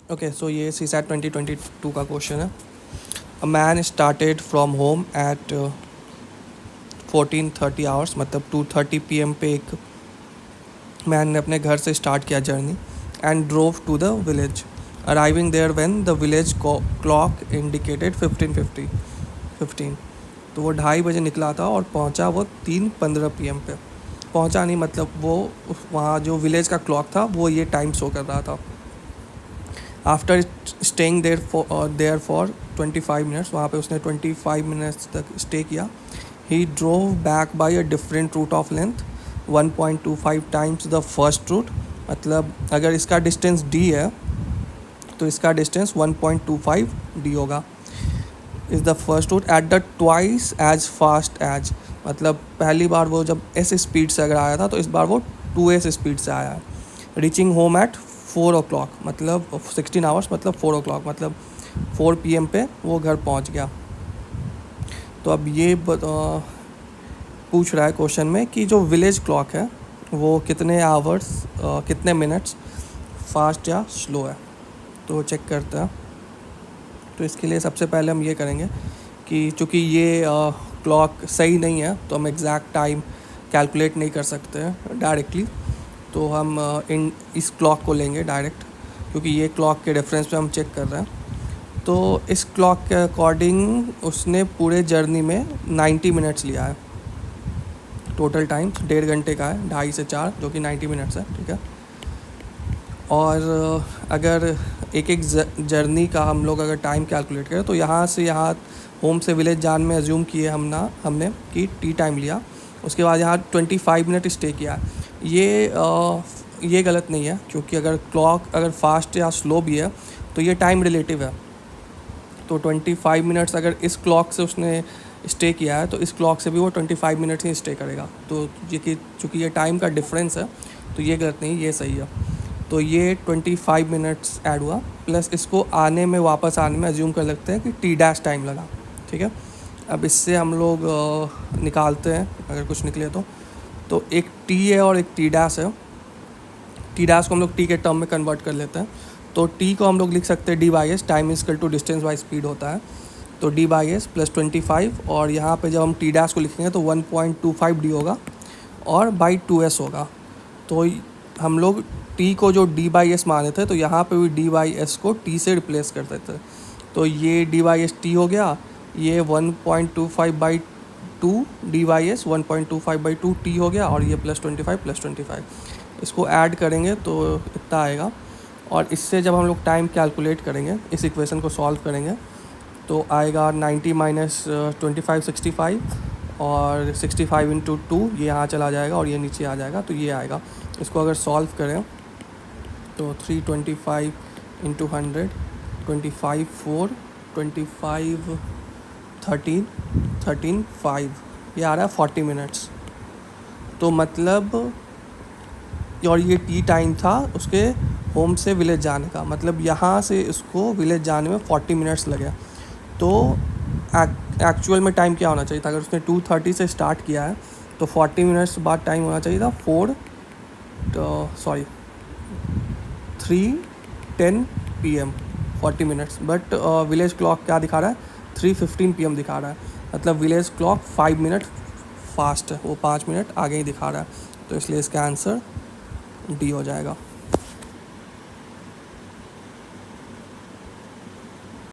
Okay, सो ये CSAT 2022 का question है. A man started from home at 14:30 hours, मतलब 2:30 PM पे एक मैन ने अपने घर से स्टार्ट किया journey and drove to the village, arriving there when the village clock indicated 15:15. तो वो 2:30 बजे निकला था और पहुंचा वो 3:15 PM पे. पहुंचा नहीं, मतलब वो वहाँ जो विलेज का क्लॉक था वो ये टाइम शो कर रहा था. After staying there for 25 minutes, वहाँ पे उसने 25 मिनट्स तक स्टे किया. He drove back by a different route of length 1.25 times the first route. मतलब अगर इसका डिस्टेंस d है तो इसका डिस्टेंस 1.25 d होगा. Is the first route at the twice as fast as. मतलब पहली बार वो जब s स्पीड से अगर आया था तो इस बार वो 2s स्पीड से आया है. रीचिंग होम एट 4 o'clock, मतलब 16 आवर्स, मतलब 4 o'clock, मतलब 4 PM पे वो घर पहुंच गया. तो अब ये पूछ रहा है क्वेश्चन में कि जो विलेज क्लॉक है वो कितने आवर्स, कितने मिनट्स फास्ट या स्लो है. तो चेक करते हैं. तो इसके लिए सबसे पहले हम ये करेंगे कि चूँकि ये क्लॉक सही नहीं है तो हम एग्जैक्ट टाइम कैलकुलेट नहीं कर सकते हैं डायरेक्टली. तो हम इस क्लॉक को लेंगे डायरेक्ट, क्योंकि ये क्लॉक के रेफरेंस पे हम चेक कर रहे हैं. तो इस क्लॉक के अकॉर्डिंग उसने पूरे जर्नी में 90 मिनट्स लिया है. टोटल टाइम 1.5 घंटे का है, 2.5 से 4, जो कि 90 मिनट्स है. ठीक है. और अगर एक एक जर्नी का हम लोग अगर टाइम कैलकुलेट करें तो यहाँ से यहाँ होम से विलेज जाने में अज्यूम किए हमने कि टी टाइम लिया. उसके बाद यहाँ 25 मिनट स्टे किया. ये गलत नहीं है, क्योंकि अगर क्लॉक अगर फास्ट या स्लो भी है तो ये टाइम रिलेटिव है. तो 25 मिनट्स अगर इस क्लॉक से उसने स्टे किया है तो इस क्लॉक से भी वो 25 मिनट्स ही स्टे करेगा. तो ये कि चूँकि ये टाइम का डिफरेंस है तो ये गलत नहीं, ये सही है. तो ये 25 मिनट्स ऐड हुआ, प्लस इसको आने में वापस आने में अज्यूम कर लगते हैं कि T- टाइम लगा. ठीक है. अब इससे हम लोग निकालते हैं अगर कुछ निकले तो एक T है और एक T- है. T- को हम लोग T के टर्म में कन्वर्ट कर लेते हैं. तो T को हम लोग लिख सकते हैं d/s, time is equal to distance by speed होता है. तो d/s प्लस 25, और यहाँ पे जब हम T- को लिखेंगे तो 1.25 d होगा और बाई 2s होगा. तो हम लोग T को जो d/s माने थे तो यहाँ पे भी d/s को T से रिप्लेस कर देते. तो ये d/s T हो गया, ये 1.25/2 d/s 1.25/2 T हो गया, और ये +25 इसको ऐड करेंगे तो इतना आएगा. और इससे जब हम लोग टाइम कैलकुलेट करेंगे, इस इक्वेशन को सॉल्व करेंगे, तो आएगा 90 माइनस 25 65, और 65 इंटू 2 ये यहाँ चला जाएगा और ये नीचे आ जाएगा. तो ये आएगा. इसको अगर सॉल्व करें तो 325 इंटू 100, 25 4, 25 13, 13 5, ये आ रहा है 40 मिनट्स. तो मतलब, और ये टी टाइम था उसके होम से विलेज जाने का, मतलब यहाँ से इसको विलेज जाने में 40 मिनट्स लगे. तो एक्चुअल में टाइम क्या होना चाहिए था? अगर उसने 2:30 से स्टार्ट किया है तो 40 मिनट्स बाद टाइम होना चाहिए था 3:10 PM, 40 minutes. But village clock क्या दिखा रहा है? 3:15 PM दिखा रहा है. मतलब विलेज क्लॉक 5 मिनट फास्ट है, वो 5 मिनट आगे ही दिखा रहा है. तो इसलिए इसका आंसर डी हो जाएगा.